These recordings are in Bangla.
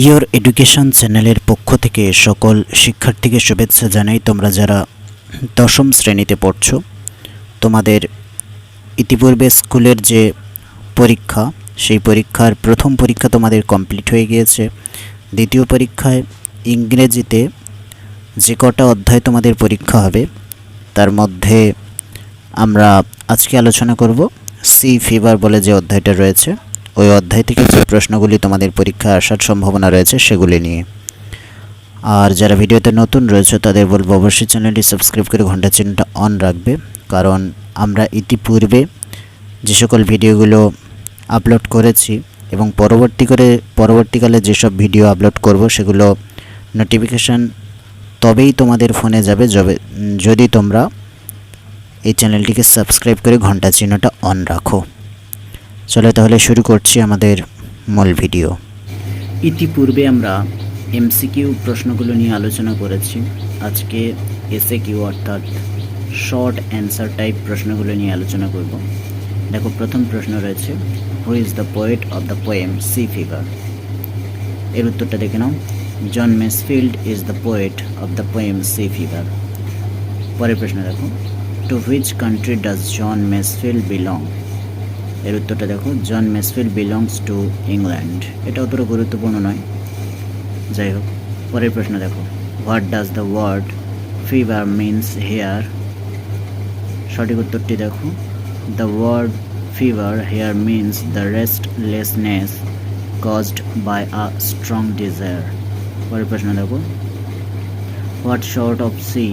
ইয়োর এডুকেশন চ্যানেলের পক্ষ থেকে সকল শিক্ষার্থীকে শুভেচ্ছা জানাই। তোমরা যারা দশম শ্রেণীতে পড়ছো, তোমাদের ইতিপূর্বে স্কুলের যে পরীক্ষা, সেই পরীক্ষার প্রথম পরীক্ষা তোমাদের কমপ্লিট হয়ে গিয়েছে। দ্বিতীয় পরীক্ষায় ইংরেজিতে যে কটা অধ্যায় তোমাদের পরীক্ষা হবে, তার মধ্যে আমরা আজকে আলোচনা করব সি ফিভার বলে যে অধ্যায়টা রয়েছে, ওই অধ্যায় থেকে যে প্রশ্নগুলি তোমাদের পরীক্ষায় আসার সম্ভাবনা রয়েছে সেগুলি নিয়ে। আর যারা ভিডিওতে নতুন রয়েছে তাদের বলবো অবশ্যই চ্যানেলটি সাবস্ক্রাইব করে ঘন্টা চিহ্নটা অন রাখবে, কারণ আমরা ইতিপূর্বে যে সকল ভিডিওগুলো আপলোড করেছি এবং পরবর্তীকালে যেসব ভিডিও আপলোড করব সেগুলো নোটিফিকেশান তবেই তোমাদের ফোনে যাবে যদি তোমরা এই চ্যানেলটিকে সাবস্ক্রাইব করে ঘন্টা চিহ্নটা অন রাখো। চলো তাহলে শুরু করছি আমাদের মূল ভিডিও। ইতিপূর্বে আমরা এমসিকিউ প্রশ্নগুলো নিয়ে আলোচনা করেছি। আজকে এসএকিউ অর্থাৎ শর্ট অ্যান্সার টাইপ প্রশ্নগুলো নিয়ে আলোচনা করব। দেখো, প্রথম প্রশ্ন রয়েছে, who is the poet of the poem sea fever? এর উত্তরটা দেখে নাও। John Masefield is the poet of the poem sea fever. পরের প্রশ্ন দেখো, to which country does John Masefield belong? এর উত্তরটা দেখো, John Masefield belongs to England. এটা অতটা গুরুত্বপূর্ণ নয়, যাই হোক। পরের প্রশ্ন দেখো, what does the word fever means here? সঠিক উত্তরটি দেখো, the word fever here means the restlessness caused by a strong desire. পরের প্রশ্ন দেখো, what sort of sea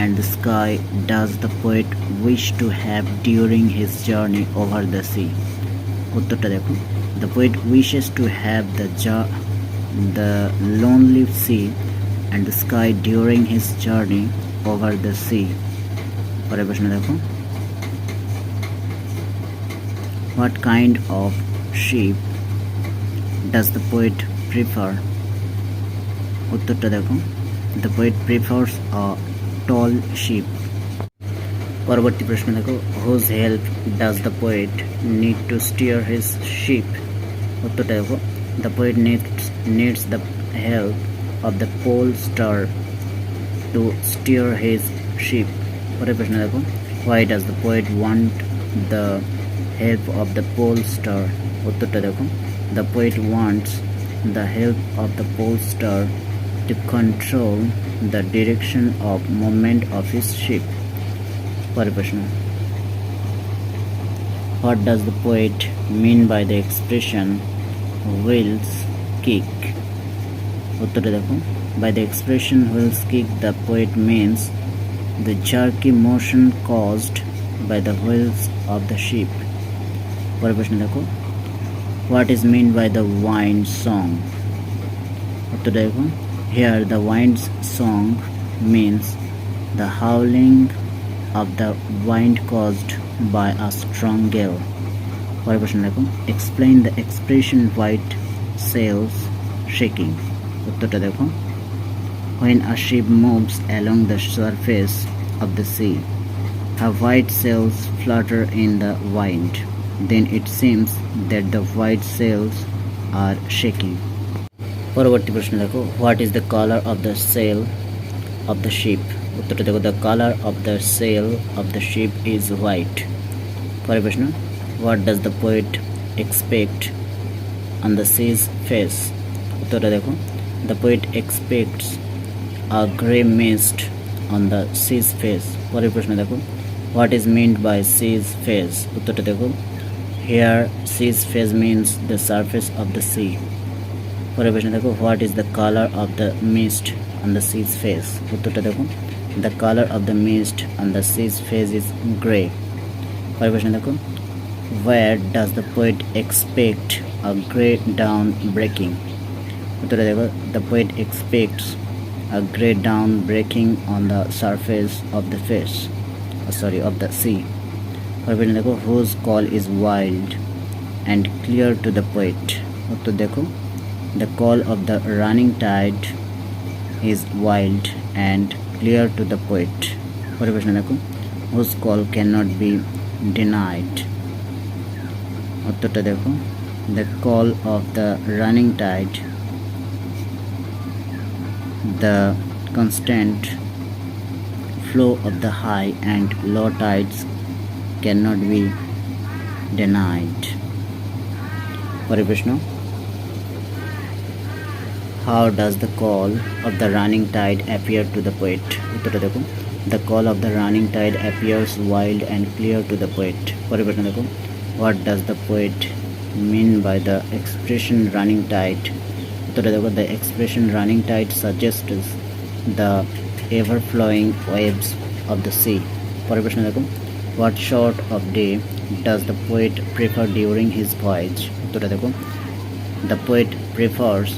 and the sky does the poet wish to have during his journey over the sea? উত্তরটা দেখো, the poet wishes to have the lonely sea and the sky during his journey over the sea. পরের প্রশ্ন দেখো, what kind of sheep does the poet prefer? উত্তরটা দেখো, the poet prefers a tall sheep. পরবর্তী প্রশ্ন দেখো, whose help does the poet need to steer his ship? উত্তরটা দেখো, the poet needs the help of the pole star to steer his ship. পরের প্রশ্ন দেখো, why does the poet want the help of the pole star? উত্তরটা দেখো, the poet wants the help of the pole star to control the direction of movement of his ship. পরের প্রশ্ন, what does the poet mean by the expression wheels kick? উত্তরটা দেখো, by the expression wheels kick the poet means the jerky motion caused by the wheels of the ship. পরের প্রশ্ন দেখো, what is meant by the wind song? উত্তরটা দেখো, here the wind song means the howling of the wind caused by a strong gale. পরের প্রশ্ন দেখো, explain the expression white sails shaking. উত্তরটা দেখো, when a ship moves along the surface of the sea, her white sails flutter in the wind, then it seems that the white sails are shaking. পরবর্তী প্রশ্ন দেখো, what is the colour of the sail of the ship? উত্তরটা দেখো, the colour of the sail of the ship is white. পরের প্রশ্ন, what does the poet expect on the sea's face? উত্তরটা দেখো, the poet expects a grey mist on the sea's face. পরের প্রশ্ন দেখো, what is meant by sea's face? উত্তরটা দেখো, here sea's face means the surface of the sea. পরের প্রশ্ন দেখো, what is the colour of the mist on the sea's face? উত্তরটা দেখো, the colour of the mist on the sea's face is grey. পরের প্রশ্ন দেখো, where does the poet expect a grey dawn breaking? উত্তরটা দেখো, the poet expects a grey dawn breaking on the surface of the of the sea. পরের প্রশ্ন দেখো, whose call is wild and clear to the poet? উত্তর দেখো, the call of the running tide is wild and clear to the poet. পরের প্রশ্ন দেখো, whose call cannot be denied? উত্তরটা দেখো, the call of the running tide The constant flow of the high and low tides cannot be denied. পরের প্রশ্ন, how does the call of the running tide appear to the poet? উত্তরটা দেখুন, the call of the running tide appears wild and clear to the poet. পরের প্রশ্ন দেখুন, what does the poet mean by the expression running tide? উত্তরটা দেখুন, the expression running tide suggests the ever flowing waves of the sea. পরের প্রশ্ন দেখুন, what sort of day does the poet prefer during his voyage? উত্তরটা দেখুন, the poet prefers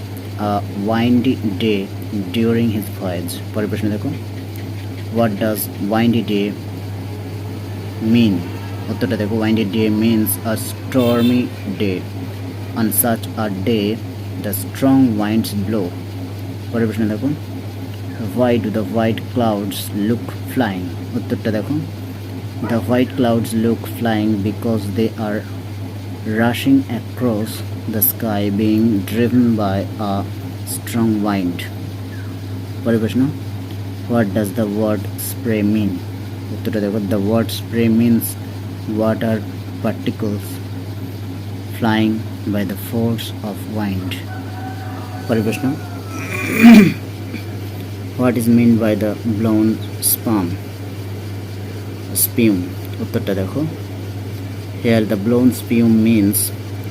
a windy day during his voyage. পরের প্রশ্ন দেখুন, what does windy day mean? উত্তরটা দেখো, windy day means a stormy day. On such a day the strong winds blow. পরের প্রশ্ন দেখুন, why do the white clouds look flying? উত্তরটা দেখুন, the white clouds look flying because they are rushing across the sky being driven by a strong wind. পরের প্রশ্ন, what does the word spray mean? উত্তরটা দেখো, the word spray means water particles flying by the force of wind. পরের প্রশ্ন, what is meant by the blown spume? উত্তরটা দেখো, here the blown spume means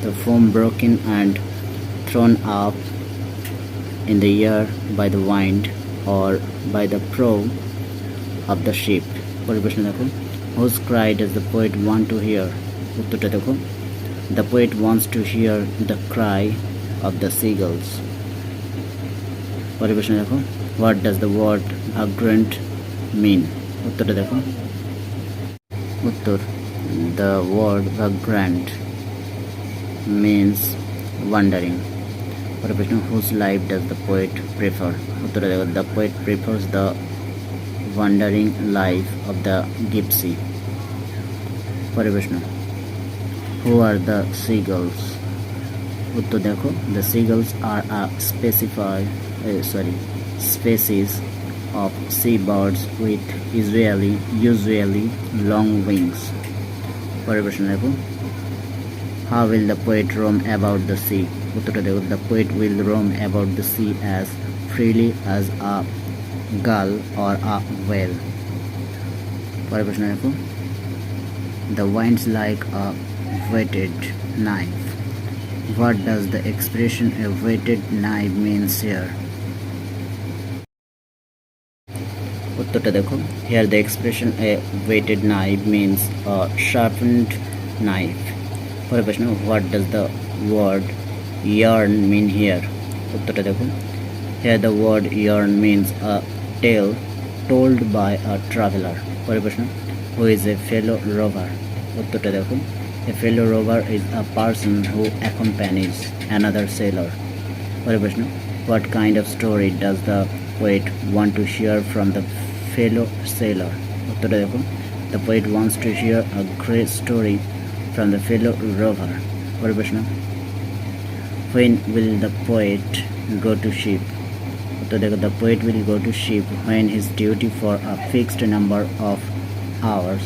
the foam broken and thrown up in the air by the wind or by the prow of the ship. পরের প্রশ্ন দেখো, whose cry does the poet want to hear? উত্তরটা দেখো, the poet wants to hear the cry of the seagulls. পরের প্রশ্ন দেখো, what does the word vagrant mean? উত্তরটা দেখো, উত্তর, the word vagrant means wandering. পরের প্রশ্ন, whose life does the poet prefer? উত্তরটা দেখো, the poet prefers the wandering life of the gypsy. পরের প্রশ্ন, who are the seagulls? উত্তর দেখো, the seagulls are a species of seabirds with usually long wings. পরের প্রশ্ন দেখো, how will the poet roam about the sea? উত্তরটা দেখো, the poet will roam about the sea as freely as a gull or a whale. পরের প্রশ্ন দেখো, the winds like a whetted knife. What does the expression a whetted knife means here? উত্তরটা দেখো, here the expression a whetted knife means a sharpened knife. পরের প্রশ্ন, what does the word yarn mean here? উত্তরটা দেখো, here the word yarn means a tale told by a traveler. পরের প্রশ্ন, who is a fellow rover? উত্তরটা দেখো, a fellow rover is a person who accompanies another sailor. পরের প্রশ্ন, what kind of story does the poet want to hear from the fellow sailor? উত্তরটা দেখো, the poet wants to hear a great story from the fellow rover. পরের প্রশ্ন, when will the poet go to ship? উত্তর দেখো, the poet will go to ship when his duty for a fixed number of hours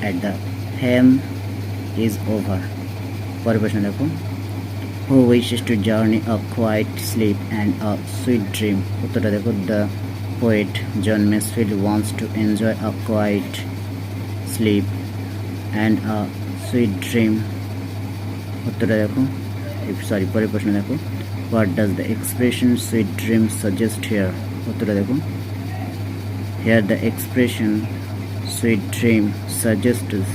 at the helm is over. পরের প্রশ্ন দেখো, who wishes to journey a quiet sleep and a sweet dream? উত্তরটা দেখো, the poet John Masefield wants to enjoy a quiet sleep and a sweet dream. উত্তরটা দেখো, পরের প্রশ্ন দেখো, what does the expression sweet dream suggest here? উত্তরটা দেখো, here the expression sweet dream suggests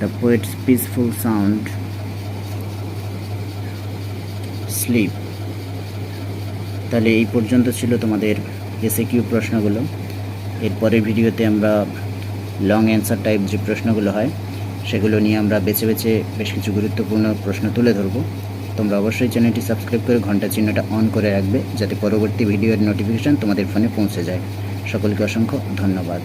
the poet's peaceful sound sleep. তাহলে এই পর্যন্ত ছিল তোমাদের এসএকিউ প্রশ্নগুলো। এরপরের ভিডিওতে আমরা লং অ্যান্সার টাইপ যে প্রশ্নগুলো হয় সেগুলো নিয়ে আমরা বেছে বেছে বেশ কিছু গুরুত্বপূর্ণ প্রশ্ন তুলে ধরব। তোমরা অবশ্যই চ্যানেলটি সাবস্ক্রাইব করে ঘন্টা চিহ্নটা অন করে রাখবে, যাতে পরবর্তী ভিডিওর নোটিফিকেশান তোমাদের ফোনে পৌঁছে যায়। সকলকে অসংখ্য ধন্যবাদ।